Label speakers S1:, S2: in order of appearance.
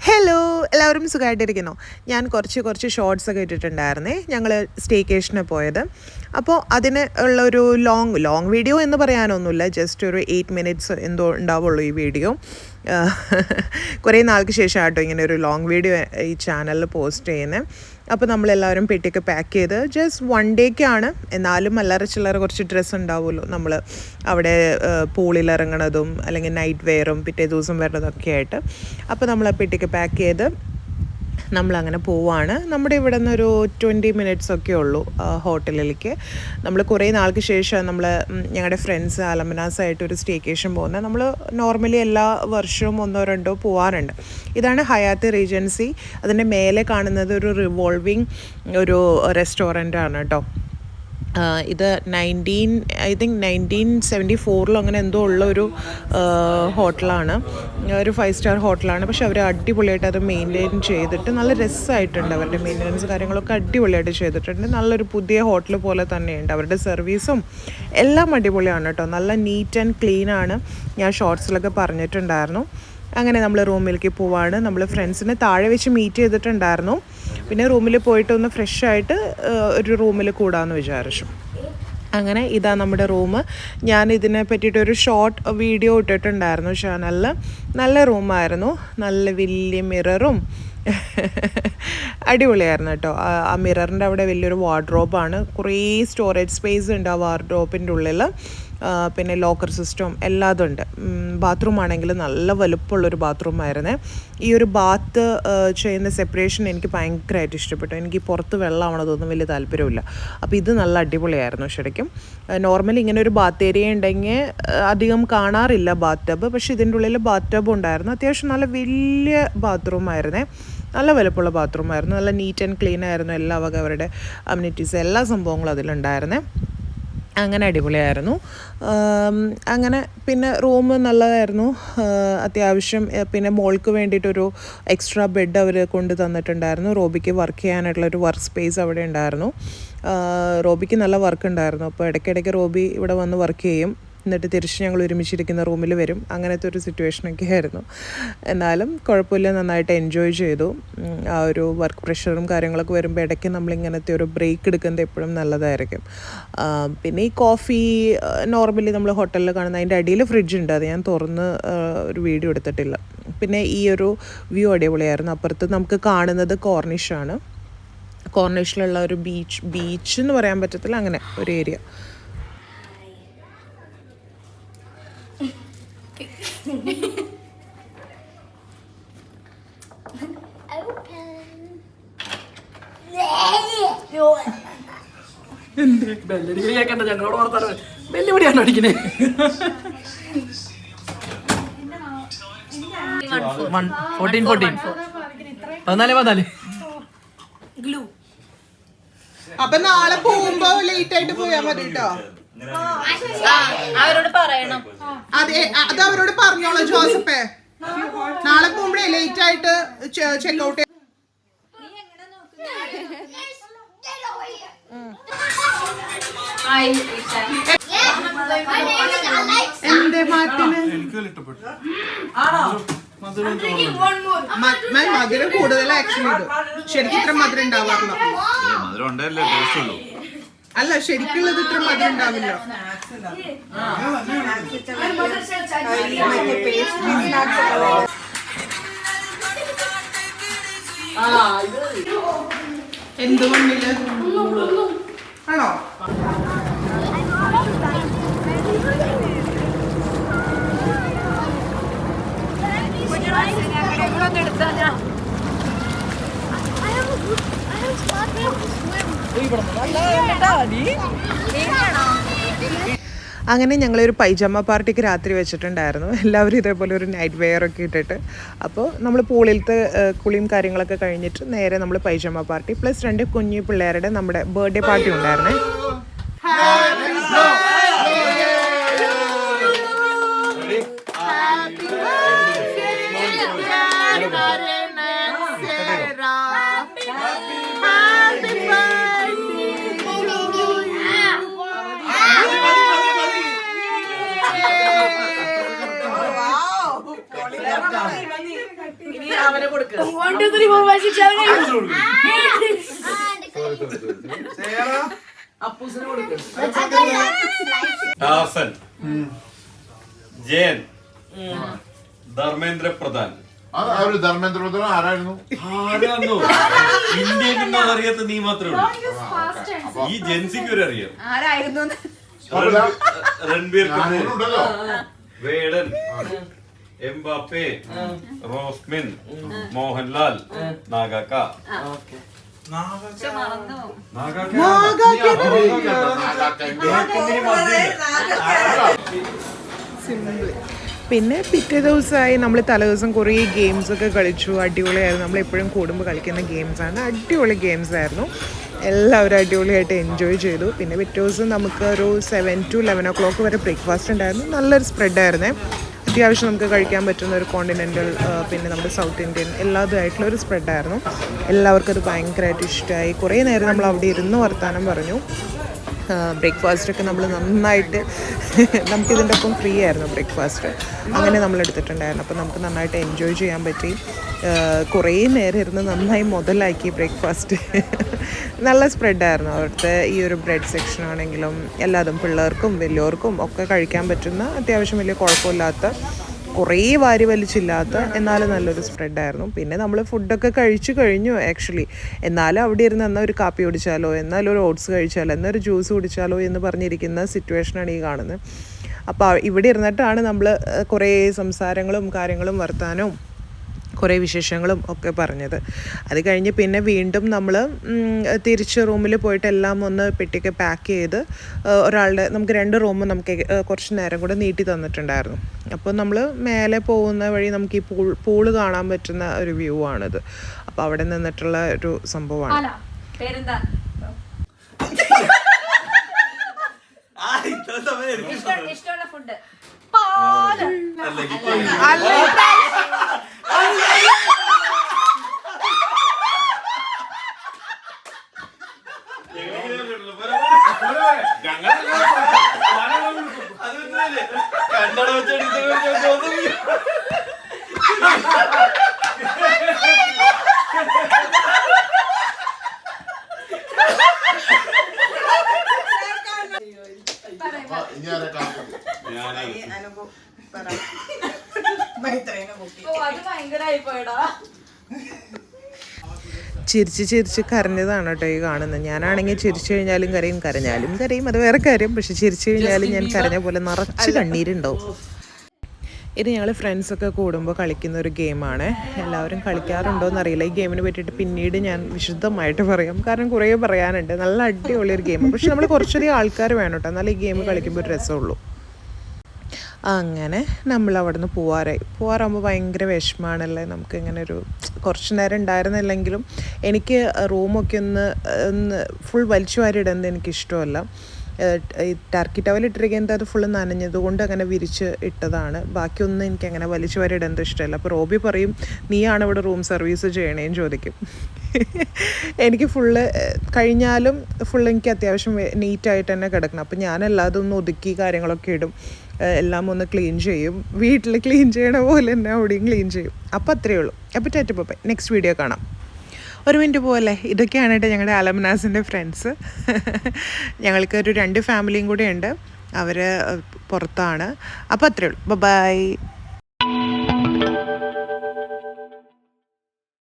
S1: Hello, എല്ലാവരും സുഖമായിട്ടിരിക്കുന്നു. ഞാൻ കുറച്ച് ഷോർട്സൊക്കെ ഇട്ടിട്ടുണ്ടായിരുന്നേ. ഞങ്ങൾ സ്റ്റേക്കേഷന് പോയത്. അപ്പോൾ അതിന് ഉള്ളൊരു ലോങ് വീഡിയോ എന്ന് പറയാനൊന്നുമില്ല, ജസ്റ്റ് ഒരു 8 മിനിറ്റ്സ് എന്തോ ഉണ്ടാവുള്ളൂ ഈ വീഡിയോ. കുറേ നാൾക്ക് ശേഷം ആട്ടോ ഇങ്ങനെ ഒരു ലോങ് വീഡിയോ ഈ ചാനലിൽ പോസ്റ്റ് ചെയ്യുന്നത്. അപ്പോൾ നമ്മളെല്ലാവരും പെട്ടിയൊക്കെ പാക്ക് ചെയ്ത് ജസ്റ്റ് 1 ഡേക്കാണ്. എന്നാലും അല്ലറ ചില്ലറ കുറച്ച് ഡ്രസ്സ് ഉണ്ടാവുമല്ലോ, നമ്മൾ അവിടെ പൂളിൽ ഇറങ്ങണതും അല്ലെങ്കിൽ നൈറ്റ് വെയറും പിറ്റേ ദിവസം വരുന്നതൊക്കെ ആയിട്ട്. അപ്പോൾ നമ്മൾ ആ പെട്ടിയൊക്കെ പാക്ക് ചെയ്ത് നമ്മളങ്ങനെ പോവാണ്. നമ്മുടെ ഇവിടെ നിന്നൊരു 20 മിനിറ്റ്സൊക്കെ ഉള്ളൂ ഹോട്ടലിലേക്ക്. നമ്മൾ കുറേ നാൾക്ക് ശേഷം ഞങ്ങളുടെ ഫ്രണ്ട്സ് അലമനാസായിട്ട് ഒരു സ്റ്റേക്കേഷൻ പോകുന്നത്. നമ്മൾ നോർമലി എല്ലാ വർഷവും 1-2 പോവാറുണ്ട്. ഇതാണ് ഹയാത്ത് റീജൻസി. അതിൻ്റെ മേലെ കാണുന്നത് ഒരു റിവോൾവിങ് ഒരു റെസ്റ്റോറൻ്റാണ് കേട്ടോ. ഇത് 1974 അങ്ങനെ എന്തോ ഉള്ള ഒരു ഹോട്ടലാണ്, ഒരു 5 സ്റ്റാർ ഹോട്ടലാണ്. പക്ഷെ അവർ അടിപൊളിയായിട്ട് അത് മെയിൻറ്റെയിൻ ചെയ്തിട്ട് നല്ല രസമായിട്ടുണ്ട്. അവരുടെ മെയിൻ്റനൻസ് കാര്യങ്ങളൊക്കെ അടിപൊളിയായിട്ട് ചെയ്തിട്ടുണ്ട്. നല്ലൊരു പുതിയ ഹോട്ടൽ പോലെ തന്നെയുണ്ട്. അവരുടെ സർവീസും എല്ലാം അടിപൊളിയാണ് കേട്ടോ. നല്ല നീറ്റ് ആൻഡ് ക്ലീനാണ്. ഞാൻ ഷോർട്സിലൊക്കെ പറഞ്ഞിട്ടുണ്ടായിരുന്നു. അങ്ങനെ നമ്മൾ റൂമിലേക്ക് പോവാണ്. നമ്മൾ ഫ്രണ്ട്സിനെ താഴെ വെച്ച് മീറ്റ് ചെയ്തിട്ടുണ്ടായിരുന്നു. പിന്നെ റൂമിൽ പോയിട്ടൊന്ന് ഫ്രഷായിട്ട് ഒരു റൂമിൽ കൂടാമെന്ന് വിചാരിച്ചു. അങ്ങനെ ഇതാ നമ്മുടെ റൂം. ഞാൻ ഇതിനെ പറ്റിയിട്ടൊരു ഷോർട്ട് വീഡിയോ ഇട്ടിട്ടുണ്ടായിരുന്നു ചാനലിൽ. നല്ല റൂമായിരുന്നു, നല്ല വലിയ മിററും അടിപൊളിയായിരുന്നു കേട്ടോ. ആ മിററിൻ്റെ അവിടെ വലിയൊരു വാർഡ്രോബാണ്. കുറേ സ്റ്റോറേജ് സ്പേസ് ഉണ്ട് ആ വാർഡ്രോബിൻ്റെ ഉള്ളിൽ. പിന്നെ ലോക്കർ സിസ്റ്റവും എല്ലാതും ഉണ്ട്. ബാത്റൂം ആണെങ്കിൽ നല്ല വലുപ്പമുള്ളൊരു ബാത്റൂമായിരുന്നേ. ഈ ഒരു ബാത്ത് ചെയ്യുന്ന സെപ്പറേഷൻ എനിക്ക് ഭയങ്കരമായിട്ട് ഇഷ്ടപ്പെട്ടു. എനിക്ക് പുറത്ത് വെള്ളമാവണതൊന്നും വലിയ താല്പര്യമില്ല. അപ്പോൾ ഇത് നല്ല അടിപൊളിയായിരുന്നു ശരിക്കും. നോർമലി ഇങ്ങനെ ഒരു ബാത്ത് ഏരിയ ഉണ്ടെങ്കിൽ അധികം കാണാറില്ല ബാത്ത് ടബ്. പക്ഷേ ഇതിൻ്റെ ഉള്ളിൽ ബാത്ത് ടബ് ഉണ്ടായിരുന്നു. അത്യാവശ്യം നല്ല വലിയ ബാത്റൂമായിരുന്നേ. നല്ല വലുപ്പമുള്ള ബാത്റൂമായിരുന്നു. നല്ല നീറ്റ് ആൻഡ് ക്ലീൻ ആയിരുന്നു. എല്ലാ വക അവരുടെ അമ്യൂണിറ്റീസ് എല്ലാ സംഭവങ്ങളും അതിലുണ്ടായിരുന്നേ. അങ്ങനെ അടിപൊളിയായിരുന്നു. അങ്ങനെ പിന്നെ റൂം നല്ലതായിരുന്നു അത്യാവശ്യം. പിന്നെ മോൾക്ക് വേണ്ടിയിട്ടൊരു എക്സ്ട്രാ ബെഡ് അവർ കൊണ്ട് തന്നിട്ടുണ്ടായിരുന്നു. റോബിക്ക് വർക്ക് ചെയ്യാനായിട്ടുള്ളൊരു വർക്ക് സ്പേസ് അവിടെ ഉണ്ടായിരുന്നു. റോബിക്ക് നല്ല വർക്ക് ഉണ്ടായിരുന്നു. അപ്പോൾ ഇടയ്ക്കിടയ്ക്ക് റോബി ഇവിടെ വന്ന് വർക്ക് ചെയ്യും. എന്നിട്ട് തിരിച്ച് ഞങ്ങൾ ഒരുമിച്ചിരിക്കുന്ന റൂമിൽ വരും. അങ്ങനത്തെ ഒരു സിറ്റുവേഷനൊക്കെ ആയിരുന്നു. എന്നാലും കുഴപ്പമില്ല, നന്നായിട്ട് എൻജോയ് ചെയ്തു. ആ ഒരു വർക്ക് പ്രഷറും കാര്യങ്ങളൊക്കെ വരുമ്പോൾ ഇടയ്ക്ക് നമ്മളിങ്ങനത്തെ ഒരു ബ്രേക്ക് എടുക്കുന്നത് എപ്പോഴും നല്ലതായിരിക്കും. പിന്നെ ഈ കോഫി നോർമലി നമ്മൾ ഹോട്ടലിൽ കാണുന്ന അതിൻ്റെ അടിയിൽ ഫ്രിഡ്ജുണ്ട്. അത് ഞാൻ തുറന്ന് ഒരു വീഡിയോ എടുത്തിട്ടില്ല. പിന്നെ ഈ ഒരു വ്യൂ അടിപൊളിയായിരുന്നു. അപ്പുറത്ത് നമുക്ക് കാണുന്നത് കോർണിഷാണ്. കോർണിഷിലുള്ള ഒരു ബീച്ച് എന്ന് പറയാൻ പറ്റത്തില്ല, അങ്ങനെ ഒരു ഏരിയ.
S2: ഞങ്ങളോട് വർത്താനം വെല്ലുവിളിയാണ് അടിക്കണേ. 14
S1: അപ്പൊ നാളെ പോകുമ്പോ ലേറ്റ് ആയിട്ട് പോയാ മതി കേട്ടോ.
S3: അവരോട് പറയണം.
S1: അതെ, അത് അവരോട് പറഞ്ഞോളൂ ജോസഫേ. നാളെ പോകുമ്പോഴേ ലേറ്റ് ആയിട്ട് ചെക്ക് ഔട്ട്. എന്റെ മാറ്റിന് മധുരം കൂടുതൽ ആക്ച്വലി. ഇത് ശരിക്കും ഇത്ര മധുരം ഉണ്ടാവാറില്ല. അല്ല, ശരിക്കുള്ളത് ഇത്ര മധുരം ഉണ്ടാവില്ല. എന്ത് മണ്ണില് ആണോ? അങ്ങനെ ഞങ്ങളൊരു പൈജാമ പാർട്ടിക്ക് രാത്രി വെച്ചിട്ടുണ്ടായിരുന്നു. എല്ലാവരും ഇതേപോലെ ഒരു നൈറ്റ് വെയർ ഒക്കെ ഇട്ടിട്ട്. അപ്പോൾ നമ്മൾ പൂളിലത്തെ കുളിയും കാര്യങ്ങളൊക്കെ കഴിഞ്ഞിട്ട് നേരെ നമ്മൾ പൈജാമ പാർട്ടി പ്ലസ് 2 കുഞ്ഞു പിള്ളേരുടെ നമ്മുടെ ബർത്ത്ഡേ പാർട്ടി ഉണ്ടായിരുന്നേ.
S2: അവനെ കൊടുക്കുക.
S3: 1 2 3 4 5 6 7 8
S2: അപ്പൂസിനെ കൊടുക്കുക.
S4: ടാർസൻ, ജയൻ, ധർമ്മേന്ദ്ര പ്രധാൻ.
S5: ധർമ്മേന്ദ്ര പ്രധാൻ ആരായിരുന്നു?
S4: ഇന്ത്യയിൽ നിന്നും അറിയാത്ത നീ മാത്രമേ ഉള്ളൂ. ഈ ജെൻസിക്ക് ഒരു അറിയാം. രൺബീർ കപൂർ, വേടൻ, എംബാപ്പെ, റോസ്മിൻ, മോഹൻലാൽ, നാഗാക്ക.
S1: പിന്നെ പിറ്റേ ദിവസമായി നമ്മൾ തലേദിവസം കുറേ ഗെയിംസൊക്കെ കളിച്ചു. അടിപൊളിയായിരുന്നു. നമ്മളെപ്പോഴും കൂടുമ്പോൾ കളിക്കുന്ന ഗെയിംസാണ്. അടിപൊളി ഗെയിംസ് ആയിരുന്നു. എല്ലാവരും അടിപൊളിയായിട്ട് എൻജോയ് ചെയ്തു. പിന്നെ പിറ്റേ ദിവസം നമുക്ക് ഒരു 7 to 11 o'clock വരെ ബ്രേക്ക്ഫാസ്റ്റ് ഉണ്ടായിരുന്നു. നല്ലൊരു സ്പ്രെഡായിരുന്നേ. അത്യാവശ്യം നമുക്ക് കഴിക്കാൻ പറ്റുന്ന ഒരു കോണ്ടിനെൻ്റൽ പിന്നെ നമ്മുടെ സൗത്ത് ഇന്ത്യൻ എല്ലാതുമായിട്ടുള്ള ഒരു സ്പ്രെഡായിരുന്നു. എല്ലാവർക്കും അത് ഭയങ്കരമായിട്ട് ഇഷ്ടമായി. കുറേ നേരം നമ്മൾ അവിടെ ഇരുന്ന് വർത്താനം പറഞ്ഞു. ബ്രേക്ക്ഫാസ്റ്റൊക്കെ നമ്മൾ നന്നായിട്ട് നമുക്കിതിൻ്റെ ഒപ്പം ഫ്രീ ആയിരുന്നു ബ്രേക്ക്ഫാസ്റ്റ്. അങ്ങനെ നമ്മൾ എടുത്തിട്ടുണ്ടായിരുന്നു. അപ്പോൾ നമുക്ക് നന്നായിട്ട് എൻജോയ് ചെയ്യാൻ പറ്റി. കുറേ നേരം ഇരുന്ന് നന്നായി മുതലാക്കി ബ്രേക്ക്ഫാസ്റ്റ്. നല്ല സ്പ്രെഡായിരുന്നു. അവിടുത്തെ ഈ ഒരു ബ്രെഡ് സെക്ഷൻ ആണെങ്കിലും എല്ലാതും പിള്ളേർക്കും വലിയവർക്കും ഒക്കെ കഴിക്കാൻ പറ്റുന്ന അത്യാവശ്യം വലിയ കുഴപ്പമില്ലാത്ത, കുറേ വാരി വലിച്ചില്ലാത്ത എന്നാലും നല്ലൊരു സ്പ്രെഡായിരുന്നു. പിന്നെ നമ്മൾ ഫുഡൊക്കെ കഴിച്ചു കഴിഞ്ഞു ആക്ച്വലി. എന്നാലും അവിടെ ഇരുന്ന് എന്നാൽ ഒരു കാപ്പി കുടിച്ചാലോ, എന്നാലും ഒരു ഓട്സ് കഴിച്ചാലോ, എന്നൊരു ജ്യൂസ് കുടിച്ചാലോ എന്ന് പറഞ്ഞിരിക്കുന്ന സിറ്റുവേഷനാണ് ഈ കാണുന്നത്. അപ്പോൾ ഇവിടെ ഇരുന്നിട്ടാണ് നമ്മൾ കുറേ സംസാരങ്ങളും കാര്യങ്ങളും വർത്താനവും കുറേ വിശേഷങ്ങളും ഒക്കെ പറഞ്ഞത്. അത് കഴിഞ്ഞ് പിന്നെ വീണ്ടും നമ്മൾ തിരിച്ച് റൂമിൽ പോയിട്ട് എല്ലാം ഒന്ന് പെട്ടിയൊക്കെ പാക്ക് ചെയ്ത് ഒരാളുടെ നമുക്ക് 2 റൂം നമുക്ക് കുറച്ച് നേരം കൂടെ നീട്ടി തന്നിട്ടുണ്ടായിരുന്നു. അപ്പോൾ നമ്മൾ മേലെ പോകുന്ന വഴി നമുക്ക് ഈ പൂള് കാണാൻ പറ്റുന്ന ഒരു വ്യൂ ആണിത്. അപ്പോൾ അവിടെ നിന്നിട്ടുള്ള ഒരു സംഭവമാണ്.
S3: ഇഷ്ടമുള്ള ഫുഡ്
S4: കന്നഡ
S1: ചിരിച്ച് കരഞ്ഞതാണ് കേട്ടോ ഈ കാണുന്നത്. ഞാനാണെങ്കിൽ ചിരിച്ചു കഴിഞ്ഞാലും കരയും, കരഞ്ഞാലും കരയും, അത് വേറെ കാര്യം. പക്ഷെ ചിരിച്ചു കഴിഞ്ഞാലും ഞാൻ കരഞ്ഞ പോലെ നിറച്ച് കണ്ണീരുണ്ടാവും. ഇത് ഞങ്ങൾ ഫ്രണ്ട്സൊക്കെ കൂടുമ്പോൾ കളിക്കുന്ന ഒരു ഗെയിമാണ്. എല്ലാവരും കളിക്കാറുണ്ടോ എന്നറിയില്ല. ഈ ഗെയിമിനെ പറ്റിയിട്ട് പിന്നീട് ഞാൻ വിശദമായിട്ട് പറയാം. കാരണം കുറേ പറയാനുണ്ട്. നല്ല അടിപൊളിയൊരു ഗെയിമാണ്. പക്ഷെ നമ്മൾ കുറച്ചധികം ആൾക്കാർ വേണം കേട്ടോ, എന്നാലും ഈ ഗെയിം കളിക്കുമ്പോൾ ഒരു രസമുള്ളൂ. അങ്ങനെ നമ്മൾ അവിടെ നിന്ന് പോവാറാകുമ്പോൾ ഭയങ്കര വിഷമമാണല്ലേ. നമുക്ക് ഇങ്ങനെ ഒരു കുറച്ച് നേരം ഉണ്ടായിരുന്നില്ലെങ്കിലും എനിക്ക് റൂമൊക്കെ ഒന്ന് ഫുൾ വലിച്ചു വാരിയിടുന്നത് എനിക്കിഷ്ടമല്ല. ഈ ടർക്കി ടവൽ ഇട്ടിരിക്കുന്നത് അത് ഫുള്ള് നനഞ്ഞതുകൊണ്ട് അങ്ങനെ വിരിച്ച് ഇട്ടതാണ്. ബാക്കിയൊന്നും എനിക്കങ്ങനെ വലിച്ചു വാരിയിടുന്നത് ഇഷ്ടമല്ല. അപ്പോൾ റോബി പറയും, നീയാണ് ഇവിടെ റൂം സർവീസ് ചെയ്യണേന്ന് ചോദിക്കും. എനിക്ക് ഫുള്ള് കഴിഞ്ഞാലും ഫുള്ള് എനിക്ക് അത്യാവശ്യം നീറ്റായിട്ട് തന്നെ കിടക്കണം. അപ്പോൾ ഞാനെല്ലാതും ഒന്ന് ഒതുക്കി കാര്യങ്ങളൊക്കെ ഇടും, എല്ലാം ഒന്ന് ക്ലീൻ ചെയ്യും. വീട്ടിൽ ക്ലീൻ ചെയ്യണ പോലെ തന്നെ അവിടെയും ക്ലീൻ ചെയ്യും. അപ്പോൾ അത്രയേ ഉള്ളൂ. അപ്പോൾ ടാറ്റ, നെക്സ്റ്റ് വീഡിയോ കാണാം. 1 മിനിറ്റ് പോലെ. ഇതൊക്കെയാണ് കേട്ടോ ഞങ്ങളുടെ അലംനാസിൻ്റെ ഫ്രണ്ട്സ്. ഞങ്ങൾക്ക് ഒരു 2 ഫാമിലിയും കൂടെ ഉണ്ട്. അവർ പുറത്താണ്. അപ്പോൾ അത്രയേ ഉള്ളൂ. ബൈ.